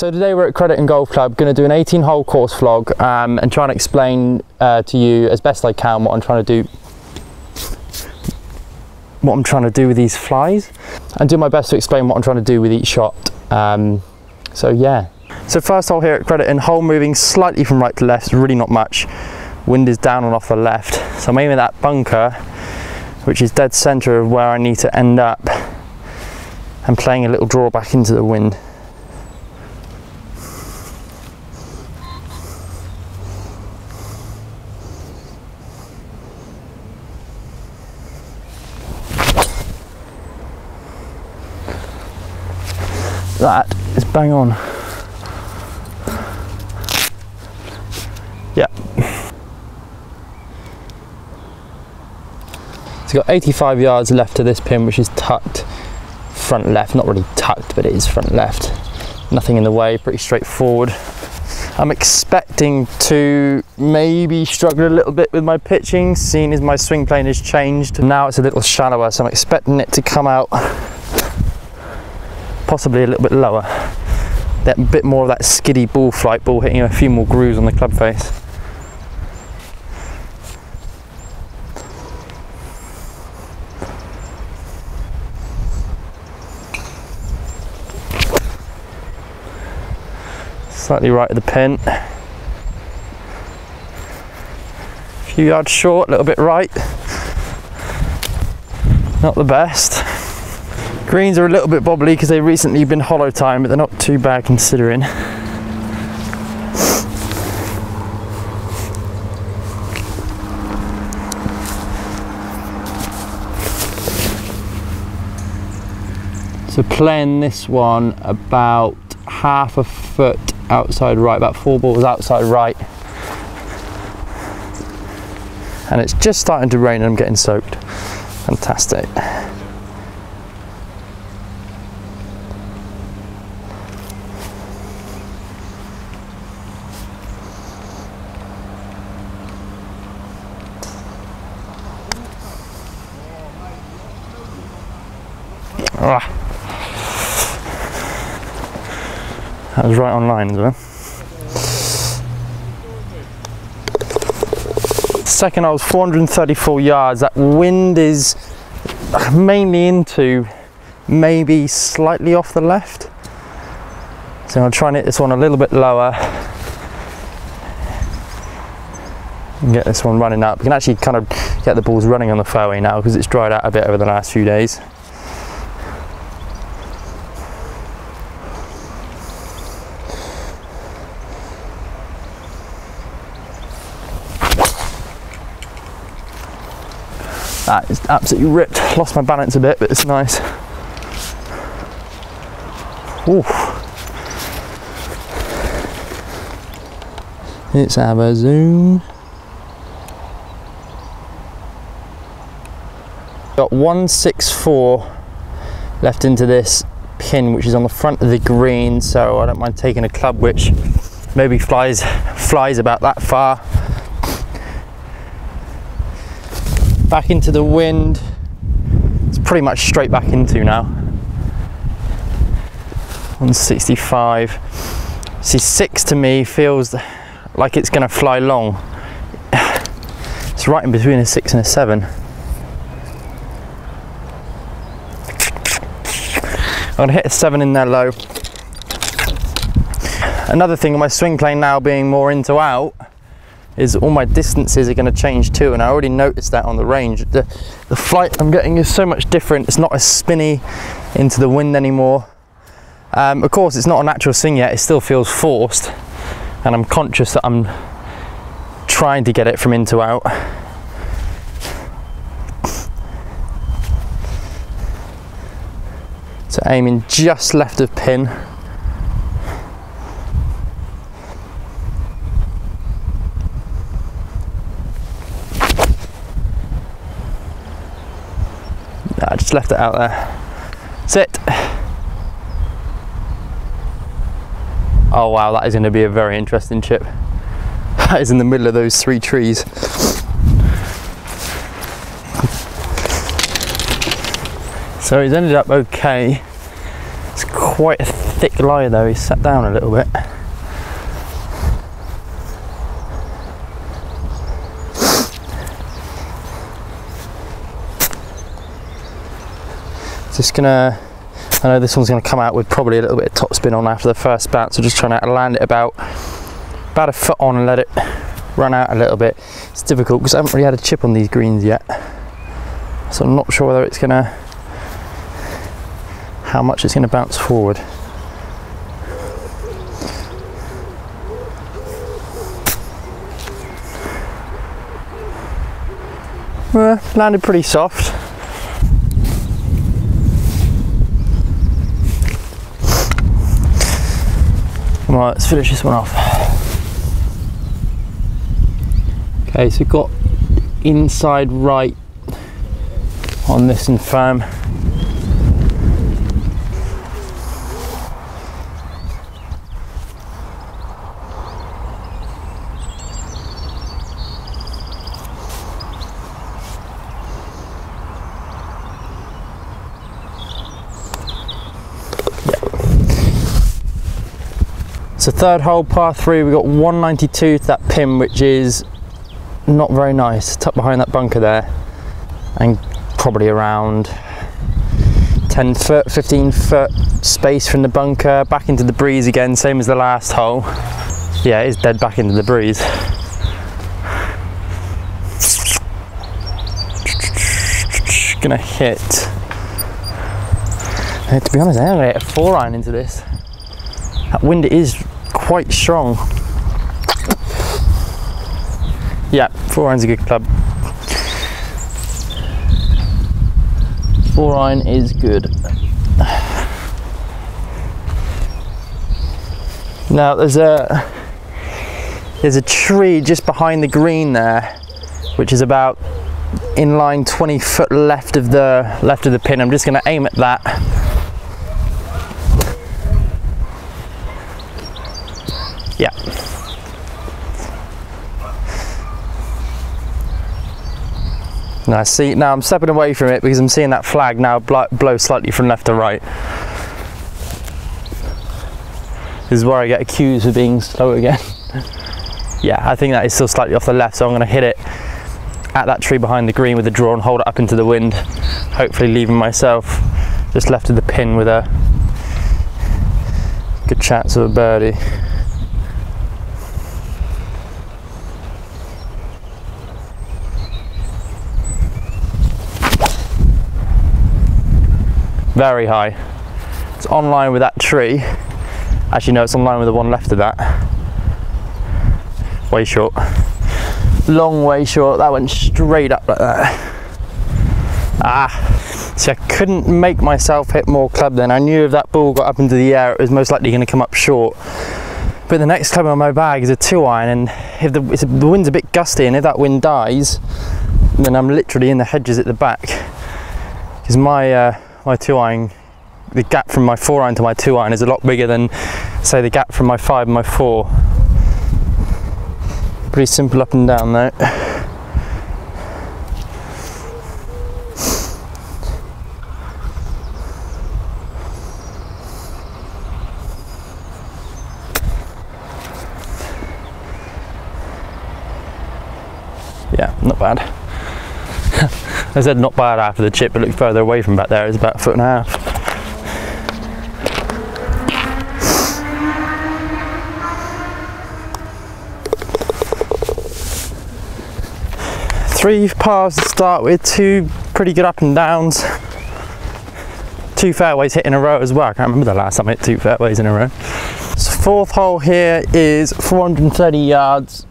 So today we're at Crediton Golf Club, going to do an 18-hole course vlog and try and explain to you as best I can what I'm trying to do with these flies, and do my best to explain what I'm trying to do with each shot. So yeah. So first hole here at Crediton, hole moving slightly from right to left, really not much. Wind is down and off the left, so I'm aiming at that bunker, which is dead centre of where I need to end up, and playing a little draw back into the wind. That is bang on. Yeah. It's got 85 yards left to this pin, which is tucked front left. Not really tucked, but it is front left. Nothing in the way, pretty straightforward. I'm expecting to maybe struggle a little bit with my pitching, seeing as my swing plane has changed. Now it's a little shallower, so I'm expecting it to come out possibly a little bit lower. That bit more of that skiddy ball flight ball hitting a few more grooves on the club face. Slightly right of the pin. A few yards short, a little bit right. Not the best. Greens are a little bit bobbly because they've recently been hollow time, but they're not too bad considering. So playing this one about half a foot outside right, about 4 balls outside right. And it's just starting to rain and I'm getting soaked. Fantastic. That was right on line as well. Second hole was 434 yards. That wind is mainly into, maybe slightly off the left. So I'll try and hit this one a little bit lower and get this one running up. You can actually kind of get the balls running on the fairway now because it's dried out a bit over the last few days. That is absolutely ripped. Lost my balance a bit, but it's nice. Ooh. Let's have a zoom. Got 164 left into this pin, which is on the front of the green, so I don't mind taking a club which maybe flies about that far. Back into the wind. It's pretty much straight back into now. 165. See, 6 to me feels like it's going to fly long. It's right in between a 6 and a 7. I'm going to hit a 7 in there low. Another thing on my swing plane now being more into out is all my distances are going to change too, and I already noticed that on the range. The flight I'm getting is so much different. It's not as spinny into the wind anymore. Of course, it's not a natural swing yet. It still feels forced, and I'm conscious that I'm trying to get it from in to out. So aiming just left of pin. I just left it out there. Sit. Oh wow, that is going to be a very interesting chip. That is in the middle of those 3 trees. So he's ended up okay. It's quite a thick lie though, he's sat down a little bit. Just gonna, I know this one's gonna come out with probably a little bit of topspin on after the first bounce, so just trying to land it about a foot on and let it run out a little bit. It's difficult because I haven't really had a chip on these greens yet, so I'm not sure whether it's gonna, how much it's gonna bounce forward. Landed pretty soft. Right, let's finish this one off. Okay, so we've got inside right on this and firm. So third hole, par 3, we got 192 to that pin, which is not very nice, tucked behind that bunker there, and probably around 10 foot, 15 foot space from the bunker, back into the breeze again, same as the last hole. Yeah, it is dead back into the breeze. Gonna hit, to be honest, I'm gonna hit a 4-iron into this. That wind is quite strong. Yeah, 4-iron's a good club. 4-iron is good. Now there's a tree just behind the green there, which is about in line 20 foot left of the pin. I'm just going to aim at that. Yeah. Now see, now I'm stepping away from it because I'm seeing that flag now blow slightly from left to right. This is where I get accused of being slow again. Yeah, I think that is still slightly off the left, so I'm going to hit it at that tree behind the green with the draw and hold it up into the wind, hopefully leaving myself just left of the pin with a good chance of a birdie. Very high. It's on line with that tree. Actually no, it's on line with the one left of that. Way short. Long way short. That went straight up like that. See, I couldn't make myself hit more club then. I knew if that ball got up into the air, it was most likely going to come up short. But the next club on my bag is a 2-iron, and if the wind's a bit gusty, and if that wind dies, then I'm literally in the hedges at the back. Because my 2-iron, the gap from my 4-iron to my 2-iron is a lot bigger than, say, the gap from my 5 and my 4. Pretty simple up and down though. Yeah, not bad. I said not bad after the chip, but look further away from back there, it's about 1.5 foot. 3 pars to start with, 2 pretty good up and downs, 2 fairways hit in a row as well. I can't remember the last time I hit 2 fairways in a row. So 4th hole here is 430 yards.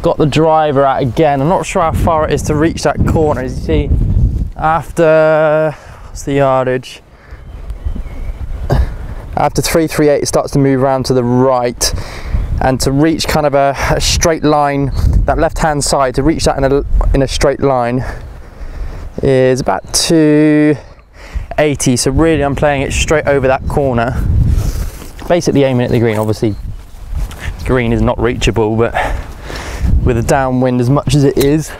Got the driver out again. I'm not sure how far it is to reach that corner. As you see, after, what's the yardage? After 338 it starts to move around to the right, and to reach kind of a straight line, that left hand side, to reach that in a straight line is about 280. So really I'm playing it straight over that corner, basically aiming at the green. Obviously green is not reachable, but with a downwind as much as it is,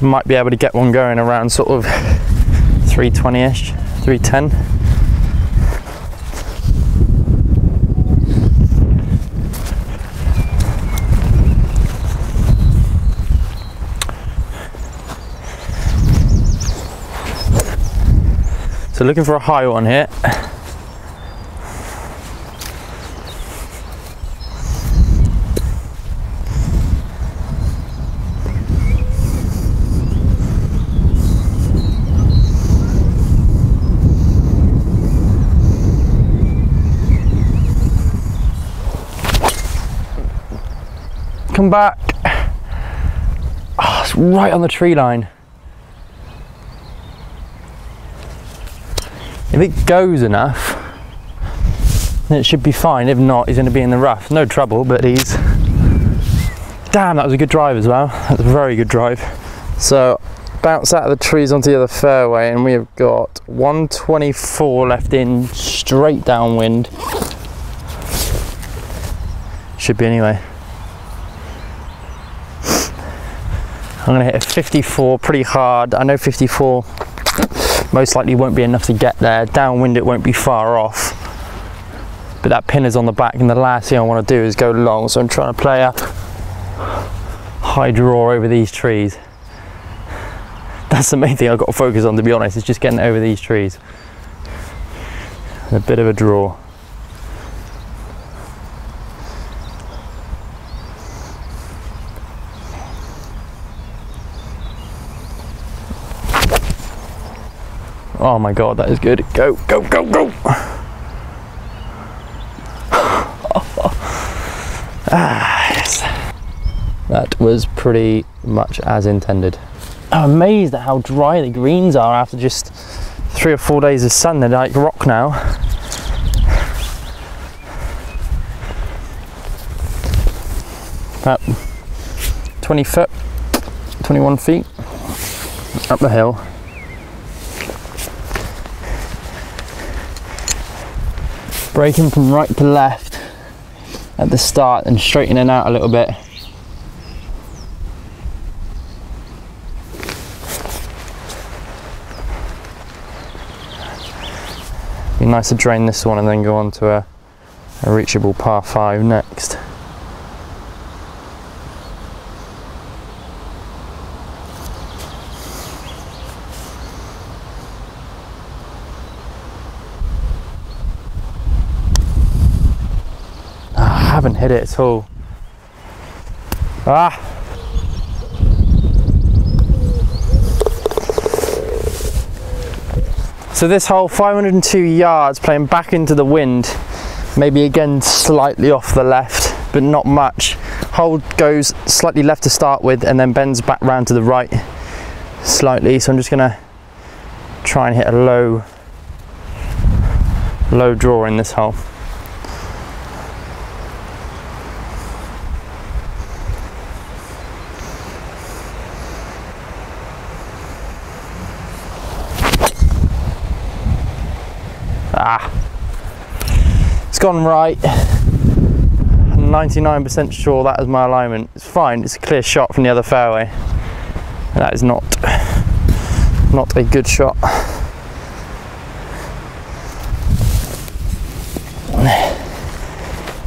might be able to get one going around sort of 320ish, 310. So looking for a high one here. Come back. Oh, it's right on the tree line. If it goes enough, then it should be fine. If not, he's going to be in the rough. No trouble, but he's... Damn, that was a good drive as well. That's a very good drive. So, bounce out of the trees onto the other fairway, and we have got 124 left in, straight downwind. Should be anyway. I'm going to hit a 54 pretty hard. I know 54 most likely won't be enough to get there. Downwind it won't be far off. But that pin is on the back, and the last thing I want to do is go long, so I'm trying to play a high draw over these trees. That's the main thing I've got to focus on, to be honest, is just getting over these trees. A bit of a draw. Oh my god, that is good. Go, go, go, go! Ah, yes. That was pretty much as intended. I'm amazed at how dry the greens are after just 3 or 4 days of sun. They're like rock now. About 20 foot, 21 feet up the hill. Braking from right to left at the start and straightening out a little bit. Be nice to drain this one and then go on to a reachable par 5 next. I haven't hit it at all. Ah! So this hole, 502 yards, playing back into the wind. Maybe again slightly off the left, but not much. Hole goes slightly left to start with and then bends back round to the right slightly. So I'm just gonna try and hit a low draw in this hole. Ah, it's gone right. I'm 99% sure that is my alignment. It's fine, it's a clear shot from the other fairway. That is not a good shot.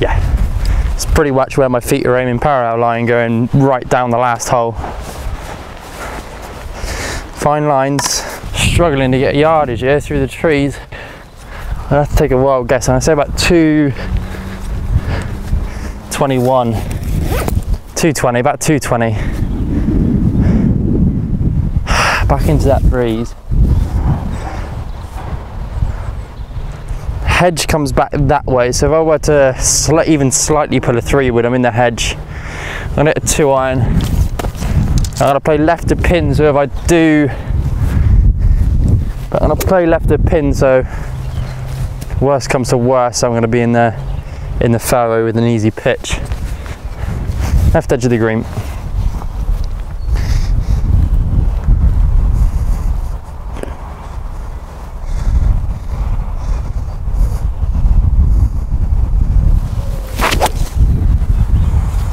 Yeah, it's pretty much where my feet are aiming parallel line, going right down the last hole. Fine lines, struggling to get yardage here through the trees. I have to take a wild guess, and I say about 221, 220, about 220. Back into that breeze. Hedge comes back that way, so if I were to even slightly pull a 3-wood, I'm in the hedge. I'm gonna hit a 2-iron. I'm gonna play left of pin, so if I do, but I'm gonna play left of pin, so worst comes to worst, I'm going to be in the fairway with an easy pitch. Left edge of the green.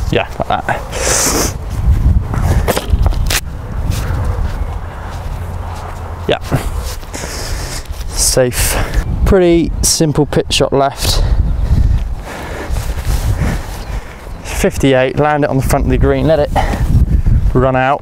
Yeah, like that. Yeah. Safe. Pretty simple pitch shot left. 58, land it on the front of the green, let it run out.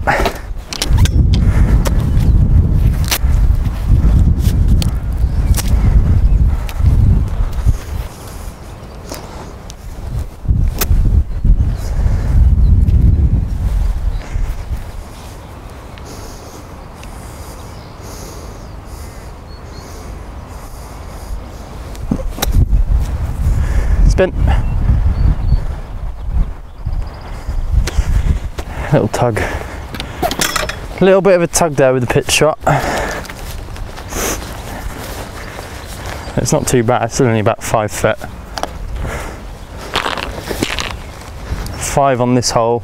Little tug. A little bit of a tug there with the pitch shot. It's not too bad, it's only about 5 foot. 5 on this hole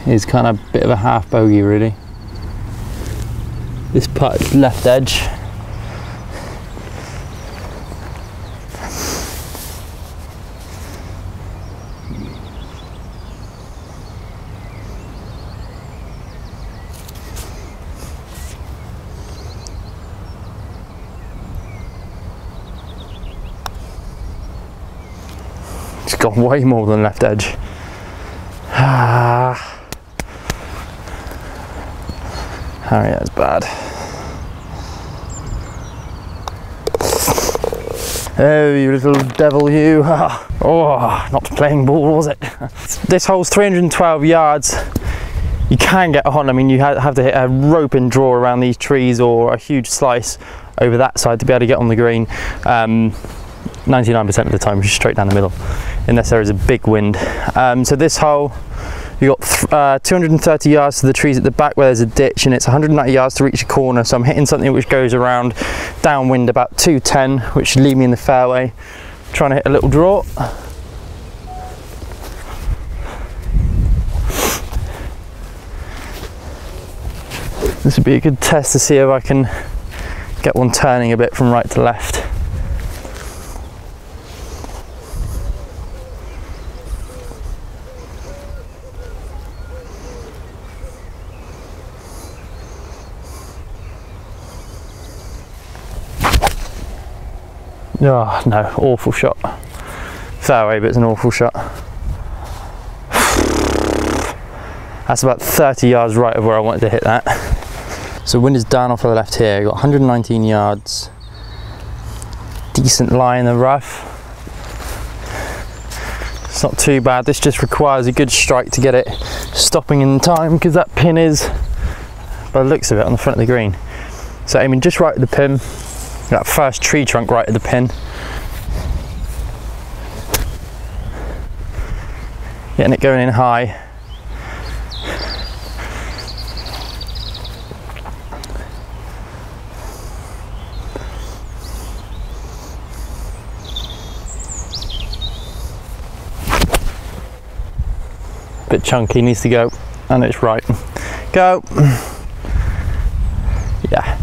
is kind of a bit of a half bogey really. This putt left edge. It's got way more than left edge. Harry, that's bad. Oh, you little devil, you. Oh, not playing ball, was it? This hole's 312 yards. You can get on. I mean, you have to hit a rope and draw around these trees or a huge slice over that side to be able to get on the green. 99% of the time, just straight down the middle, unless there is a big wind. So this hole, you got 230 yards to the trees at the back where there's a ditch, and it's 190 yards to reach a corner. So I'm hitting something which goes around downwind about 210, which should leave me in the fairway. Trying to hit a little draw. This would be a good test to see if I can get one turning a bit from right to left. Oh no, awful shot. Fairway, but it's an awful shot. That's about 30 yards right of where I wanted to hit that. So wind is down off to the left here. You've got 119 yards. Decent lie in the rough. It's not too bad. This just requires a good strike to get it stopping in time, because that pin is, by the looks of it, on the front of the green. So aiming just right at the pin. That first tree trunk right at the pin. Getting it going in high. Bit chunky, needs to go, and it's right. Go. Yeah,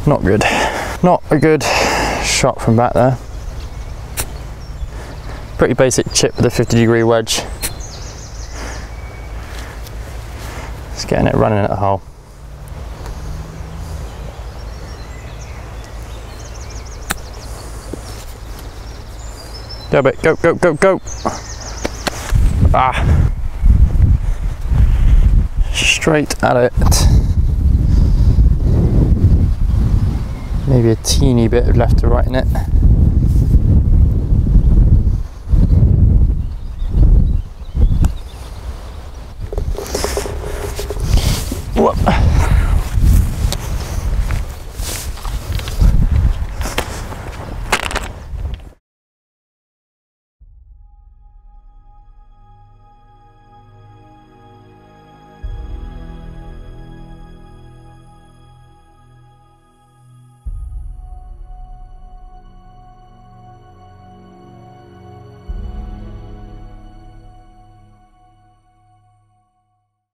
not good. Not a good shot from back there. Pretty basic chip with a 50-degree wedge. Just getting it running at the hole. Go a bit, go, go, go, go. Ah. Straight at it. Maybe a teeny bit of left to right in it.